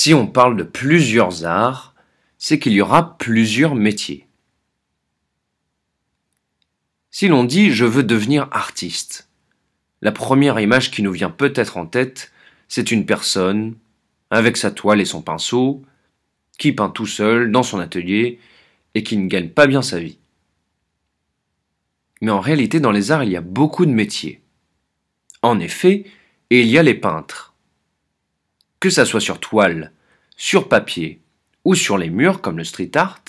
Si on parle de plusieurs arts, c'est qu'il y aura plusieurs métiers. Si l'on dit « je veux devenir artiste », la première image qui nous vient peut-être en tête, c'est une personne, avec sa toile et son pinceau, qui peint tout seul dans son atelier et qui ne gagne pas bien sa vie. Mais en réalité, dans les arts, il y a beaucoup de métiers. En effet, il y a les peintres. Que ça soit sur toile, sur papier ou sur les murs comme le street art,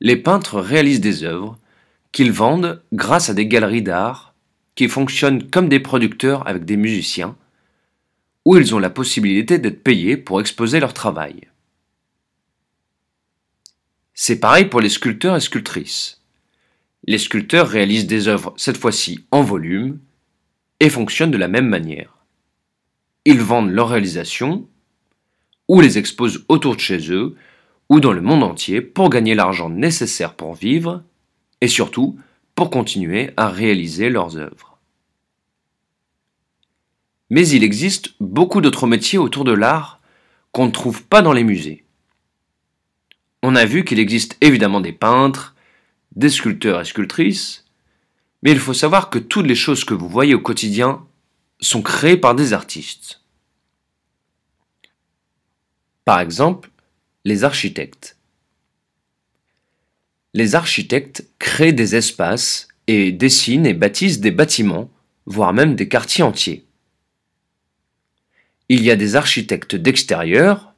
les peintres réalisent des œuvres qu'ils vendent grâce à des galeries d'art qui fonctionnent comme des producteurs avec des musiciens, où ils ont la possibilité d'être payés pour exposer leur travail. C'est pareil pour les sculpteurs et sculptrices. Les sculpteurs réalisent des œuvres cette fois-ci en volume et fonctionnent de la même manière. Ils vendent leurs réalisations ou les exposent autour de chez eux ou dans le monde entier pour gagner l'argent nécessaire pour vivre et surtout pour continuer à réaliser leurs œuvres. Mais il existe beaucoup d'autres métiers autour de l'art qu'on ne trouve pas dans les musées. On a vu qu'il existe évidemment des peintres, des sculpteurs et sculptrices, mais il faut savoir que toutes les choses que vous voyez au quotidien sont créées par des artistes. Par exemple, les architectes. Les architectes créent des espaces et dessinent et bâtissent des bâtiments, voire même des quartiers entiers. Il y a des architectes d'extérieur,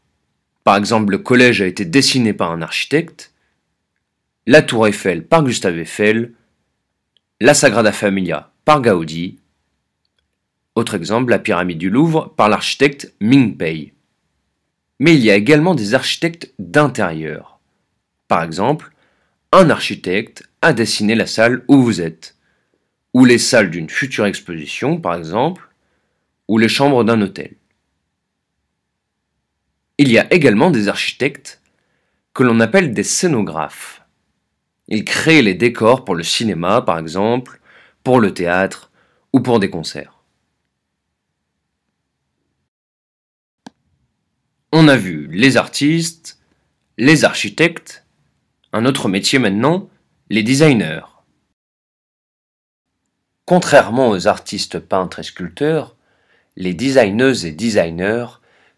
par exemple le collège a été dessiné par un architecte, la tour Eiffel par Gustave Eiffel, la Sagrada Familia par Gaudi, autre exemple la pyramide du Louvre par l'architecte Ming Pei. Mais il y a également des architectes d'intérieur. Par exemple, un architecte a dessiné la salle où vous êtes, ou les salles d'une future exposition par exemple, ou les chambres d'un hôtel. Il y a également des architectes que l'on appelle des scénographes. Ils créent les décors pour le cinéma par exemple, pour le théâtre ou pour des concerts. On a vu les artistes, les architectes, un autre métier maintenant, les designers. Contrairement aux artistes peintres et sculpteurs, les designeuses et designers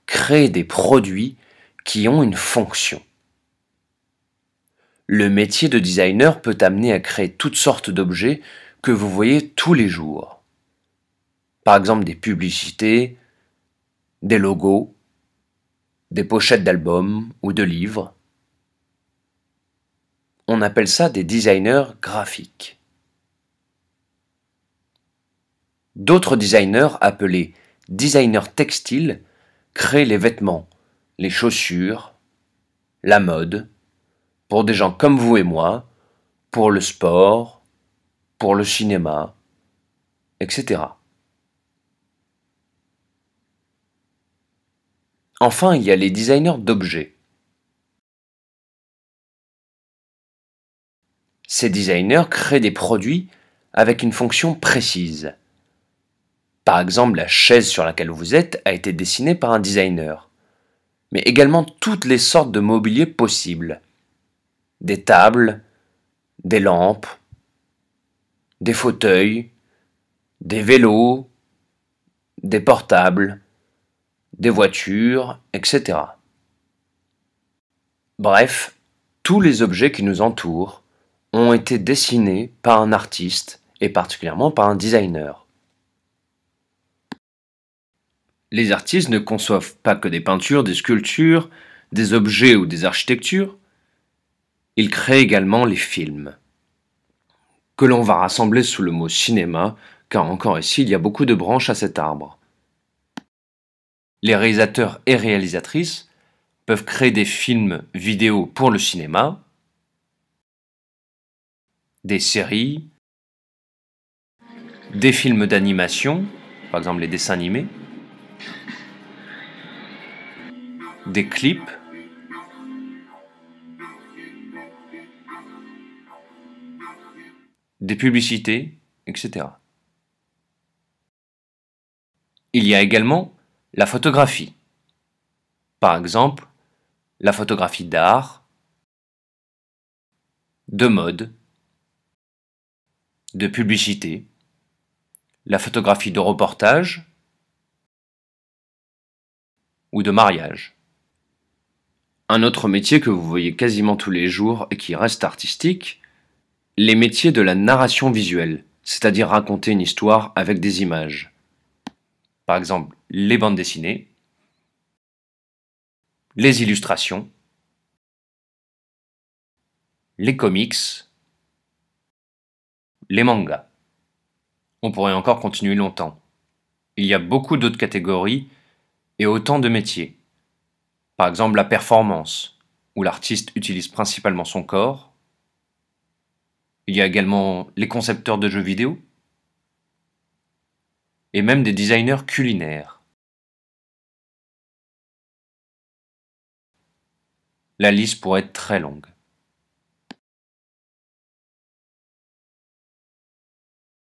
créent des produits qui ont une fonction. Le métier de designer peut amener à créer toutes sortes d'objets que vous voyez tous les jours. Par exemple des publicités, des logos, des pochettes d'albums ou de livres. On appelle ça des designers graphiques. D'autres designers, appelés designers textiles, créent les vêtements, les chaussures, la mode, pour des gens comme vous et moi, pour le sport, pour le cinéma, etc. Enfin, il y a les designers d'objets. Ces designers créent des produits avec une fonction précise. Par exemple, la chaise sur laquelle vous êtes a été dessinée par un designer, mais également toutes les sortes de mobilier possibles. Des tables, des lampes, des fauteuils, des vélos, des portables, des voitures, etc. Bref, tous les objets qui nous entourent ont été dessinés par un artiste et particulièrement par un designer. Les artistes ne conçoivent pas que des peintures, des sculptures, des objets ou des architectures. Ils créent également les films, que l'on va rassembler sous le mot cinéma, car encore ici il y a beaucoup de branches à cet arbre. Les réalisateurs et réalisatrices peuvent créer des films vidéo pour le cinéma, des séries, des films d'animation, par exemple les dessins animés, des clips, des publicités, etc. Il y a également la photographie. Par exemple, la photographie d'art, de mode, de publicité, la photographie de reportage ou de mariage. Un autre métier que vous voyez quasiment tous les jours et qui reste artistique, les métiers de la narration visuelle, c'est-à-dire raconter une histoire avec des images. Par exemple, les bandes dessinées, les illustrations, les comics, les mangas. On pourrait encore continuer longtemps. Il y a beaucoup d'autres catégories et autant de métiers. Par exemple, la performance, où l'artiste utilise principalement son corps. Il y a également les concepteurs de jeux vidéo et même des designers culinaires. La liste pourrait être très longue.